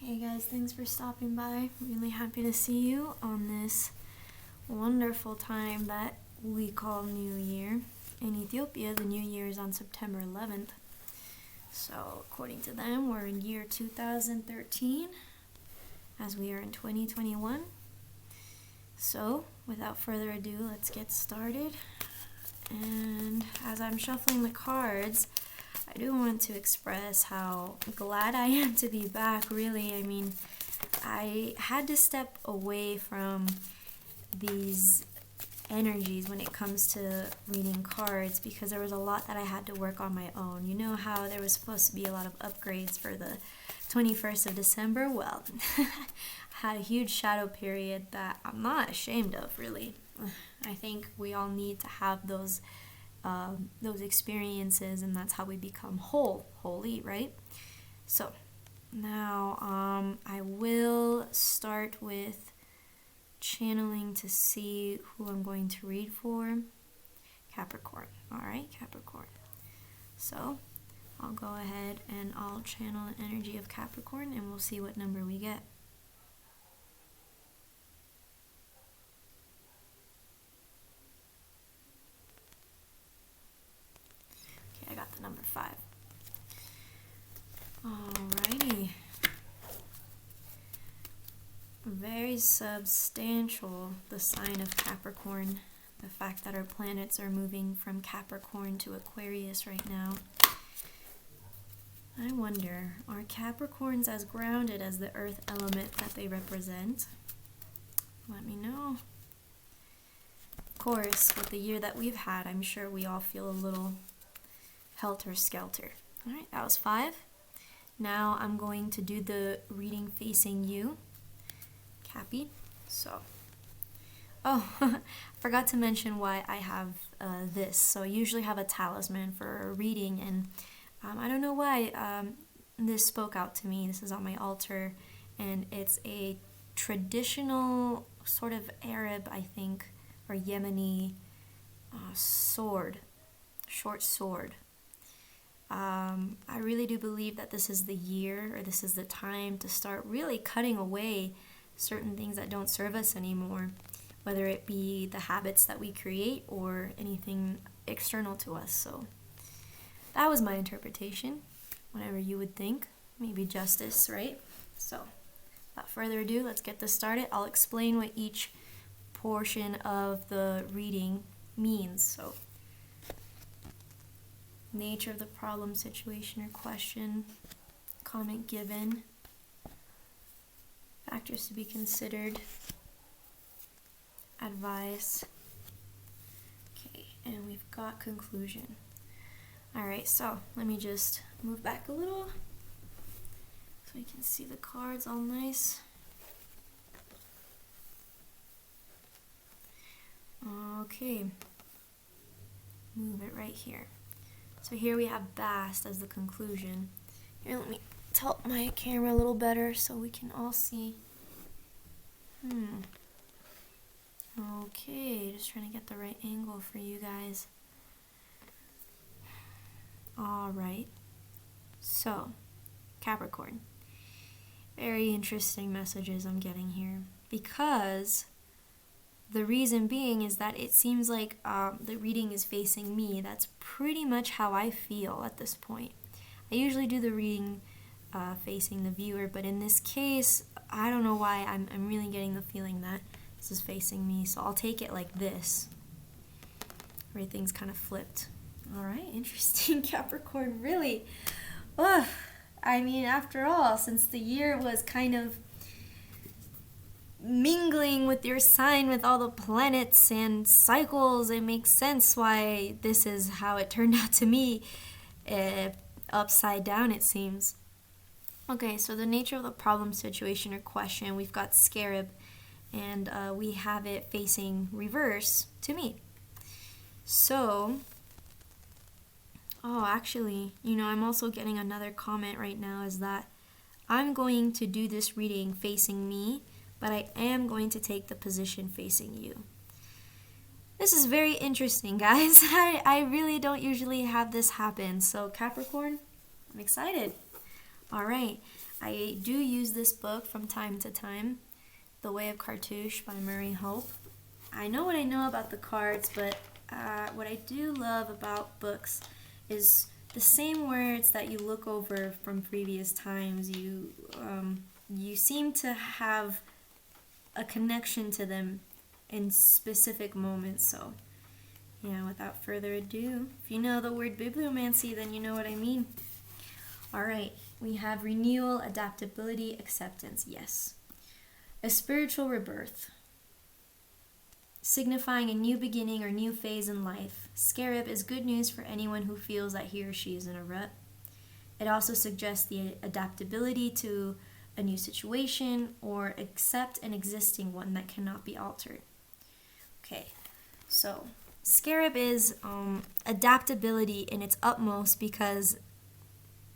Hey guys, thanks for stopping by. Really happy to see you on this wonderful time that we call New Year. In Ethiopia, the New Year is on September 11th. So, according to them, we're in year 2013, as we are in 2021. So, without further ado, let's get started. And as I'm shuffling the cards, I do want to express how glad I am to be back, really. I mean, I had to step away from these energies when it comes to reading cards because there was a lot that I had to work on my own. You know how there was supposed to be a lot of upgrades for the 21st of December? Well, I had a huge shadow period that I'm not ashamed of, really. I think we all need to have those experiences, and that's how we become holy, right? So now I will start with channeling to see who I'm going to read for. Capricorn. All right, Capricorn. So I'll go ahead and I'll channel the energy of Capricorn, and we'll see what number we get. I got the number 5. Alrighty. Very substantial, the sign of Capricorn. The fact that our planets are moving from Capricorn to Aquarius right now. I wonder, are Capricorns as grounded as the earth element that they represent? Let me know. Of course, with the year that we've had, I'm sure we all feel a little helter-skelter. Alright, that was 5. Now I'm going to do the reading facing you, Cappy. So, I forgot to mention why I have this. So I usually have a talisman for a reading, and I don't know why this spoke out to me. This is on my altar, and it's a traditional sort of Arab, I think, or Yemeni sword, short sword. I really do believe that this is the year, or this is the time to start really cutting away certain things that don't serve us anymore, whether it be the habits that we create or anything external to us. So that was my interpretation. Whatever you would think, maybe justice, right? So without further ado, let's get this started. I'll explain what each portion of the reading means. So, nature of the problem, situation, or question, comment given, factors to be considered, advice. Okay, and we've got conclusion. Alright, so let me just move back a little so we can see the cards all nice. Okay, move it right here. So here we have Bast as the conclusion. Here, let me tilt my camera a little better so we can all see. Okay, just trying to get the right angle for you guys. Alright, so Capricorn. Very interesting messages I'm getting here, because the reason being is that it seems like the reading is facing me. That's pretty much how I feel at this point. I usually do the reading facing the viewer, but in this case, I don't know why I'm really getting the feeling that this is facing me. So I'll take it like this. Everything's kind of flipped. Alright, interesting, Capricorn, really. I mean, after all, since the year was kind of mingling with your sign with all the planets and cycles, it makes sense why this is how it turned out to me. Upside down, it seems. Okay, so the nature of the problem, situation, or question, we've got scarab, and we have it facing reverse to me. So, actually, I'm also getting another comment right now, is that I'm going to do this reading facing me, but I am going to take the position facing you. This is very interesting, guys. I really don't usually have this happen. So Capricorn, I'm excited. All right. I do use this book from time to time, The Way of Cartouche by Murry. I know what I know about the cards, but what I do love about books is the same words that you look over from previous times. You seem to have a connection to them in specific moments. So, yeah, without further ado, if you know the word bibliomancy, then you know what I mean. All right, we have renewal, adaptability, acceptance. Yes. A spiritual rebirth, signifying a new beginning or new phase in life. Scarab is good news for anyone who feels that he or she is in a rut. It also suggests the adaptability to a new situation or accept an existing one that cannot be altered. Okay, so Scarab is adaptability in its utmost because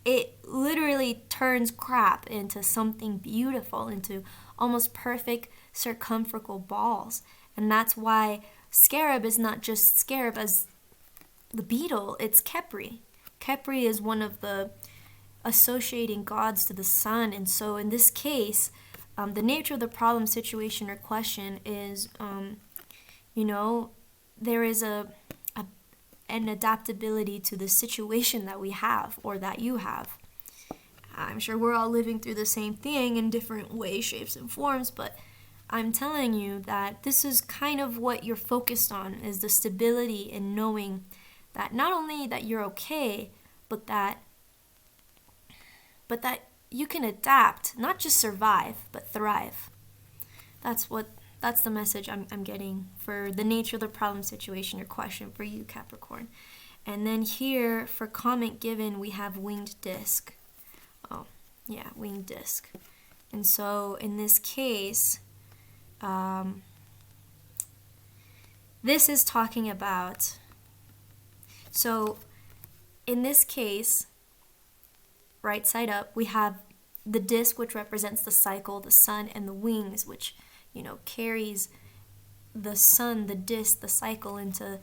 it literally turns crap into something beautiful, into almost perfect circumferential balls. And that's why Scarab is not just Scarab as the beetle, it's Khepri. Khepri is one of the associating gods to the sun. And so in this case, the nature of the problem, situation, or question is, there is an adaptability to the situation that we have or that you have. I'm sure we're all living through the same thing in different ways, shapes, and forms, but I'm telling you that this is kind of what you're focused on, is the stability in knowing that not only that you're okay, but that you can adapt, not just survive, but thrive. That's the message I'm getting for the nature of the problem, situation, or question for you, Capricorn. And then here, for comment given, we have winged disc. Oh, yeah, winged disc. And so, in this case, this is talking about, so in this case, right side up, we have the disc, which represents the cycle, the sun, and the wings, which carries the sun, the disc, the cycle into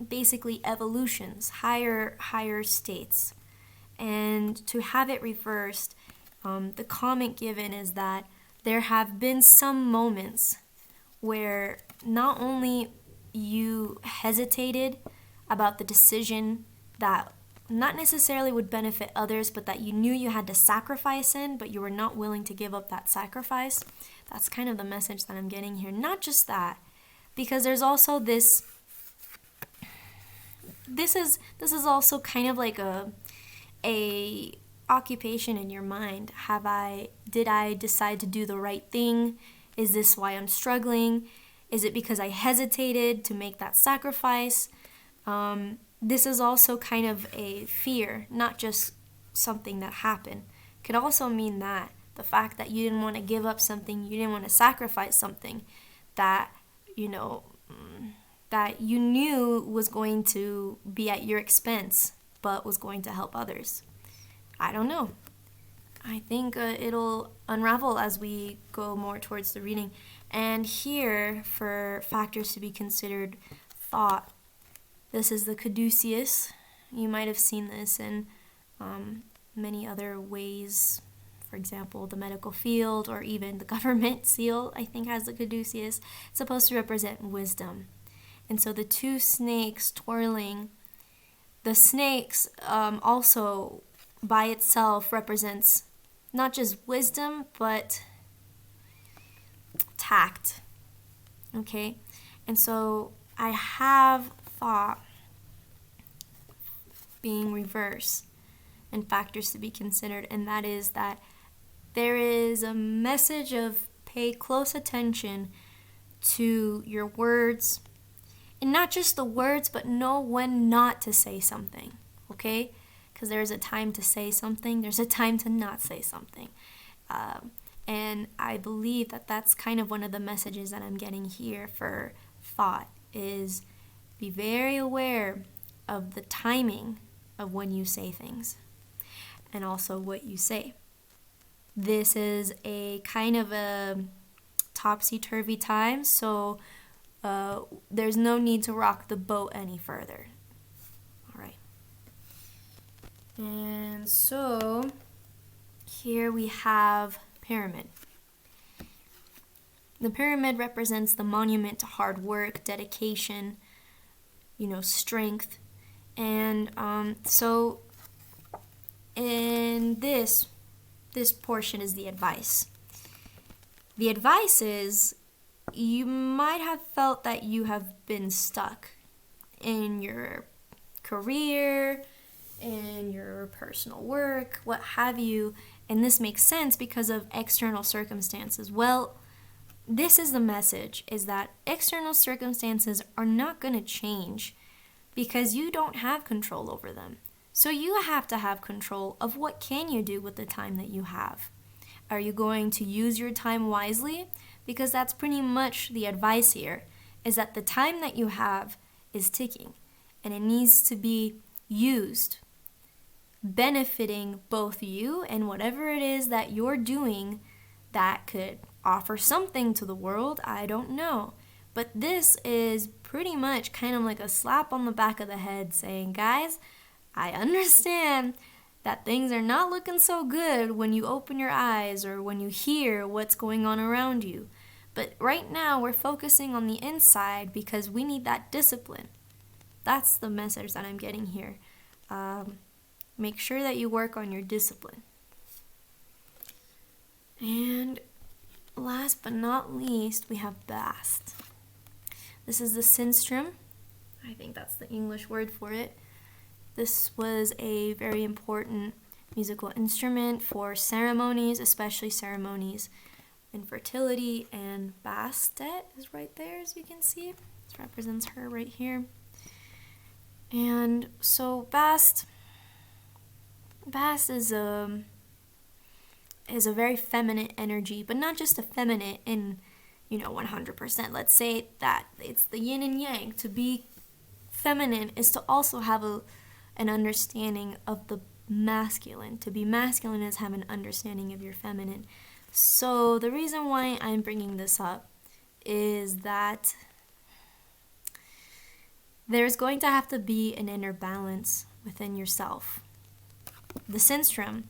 basically evolutions, higher states. And to have it reversed, the comment given is that there have been some moments where not only you hesitated about the decision that not necessarily would benefit others, but that you knew you had to sacrifice in, but you were not willing to give up that sacrifice. That's kind of the message that I'm getting here. Not just that, because there's also this is also kind of like a occupation in your mind. Did I decide to do the right thing? Is this why I'm struggling? Is it because I hesitated to make that sacrifice? This is also kind of a fear, not just something that happened. Could also mean that the fact that you didn't want to give up something, you didn't want to sacrifice something that that you knew was going to be at your expense, but was going to help others. I don't know. I think it'll unravel as we go more towards the reading. And here, for factors to be considered, thought. This is the caduceus. You might have seen this in many other ways. For example, the medical field or even the government seal, I think, has the caduceus. It's supposed to represent wisdom. And so the two snakes twirling, the snakes also by itself represents not just wisdom, but tact. Okay? And so I have thought being reversed and factors to be considered, and that is that there is a message of pay close attention to your words, and not just the words, but know when not to say something, okay? Because there's a time to say something, there's a time to not say something. And I believe that that's kind of one of the messages that I'm getting here for thought, is be very aware of the timing of when you say things and also what you say. This is a kind of a topsy-turvy time, so there's no need to rock the boat any further. All right. And so Here we have pyramid. The pyramid represents the monument to hard work, dedication, strength. And so in this portion is the advice. The advice is, you might have felt that you have been stuck in your career, in your personal work, what have you, and this makes sense because of external circumstances. Well, this is the message, is that external circumstances are not going to change because you don't have control over them. So you have to have control of what can you do with the time that you have. Are you going to use your time wisely? Because that's pretty much the advice here, is that the time that you have is ticking and it needs to be used, benefiting both you and whatever it is that you're doing that could offer something to the world. I don't know. But this is pretty much kind of like a slap on the back of the head saying, guys, I understand that things are not looking so good when you open your eyes or when you hear what's going on around you. But right now we're focusing on the inside because we need that discipline. That's the message that I'm getting here. Make sure that you work on your discipline. And last but not least, we have bast. This is the sinstrum. I think that's the English word for it. This was a very important musical instrument for ceremonies, especially ceremonies in fertility, and Bastet is right there, as you can see. This represents her right here. And so Bast is a very feminine energy, but not just a feminine in 100%. Let's say that it's the yin and yang. To be feminine is to also have an understanding of the masculine. To be masculine is have an understanding of your feminine. So the reason why I'm bringing this up is that there's going to have to be an inner balance within yourself. The sinstrum,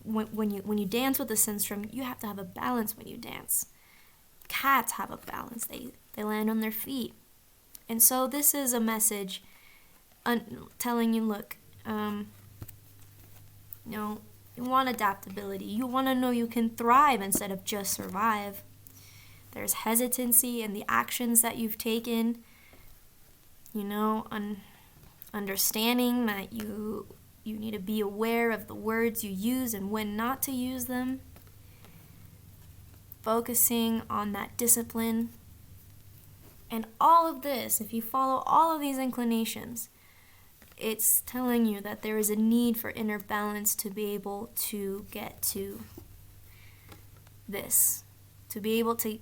when you dance with the sinstrum, you have to have a balance when you dance. Cats have a balance. They land on their feet. And so this is a message telling you, look, you want adaptability. You want to know you can thrive instead of just survive. There's hesitancy in the actions that you've taken. Understanding that you need to be aware of the words you use and when not to use them. Focusing on that discipline. And all of this, if you follow all of these inclinations, it's telling you that there is a need for inner balance to be able to get to this. To be able to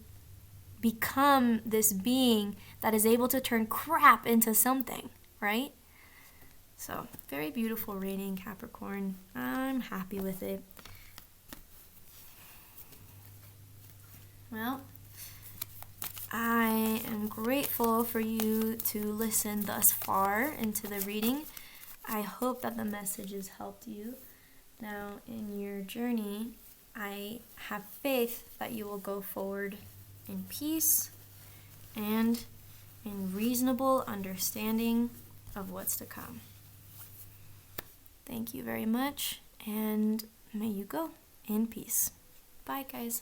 become this being that is able to turn crap into something, right? So, very beautiful reading, Capricorn. I'm happy with it. Well, I am grateful for you to listen thus far into the reading. I hope that the message has helped you. Now, in your journey, I have faith that you will go forward in peace and in reasonable understanding of what's to come. Thank you very much, and may you go in peace. Bye, guys.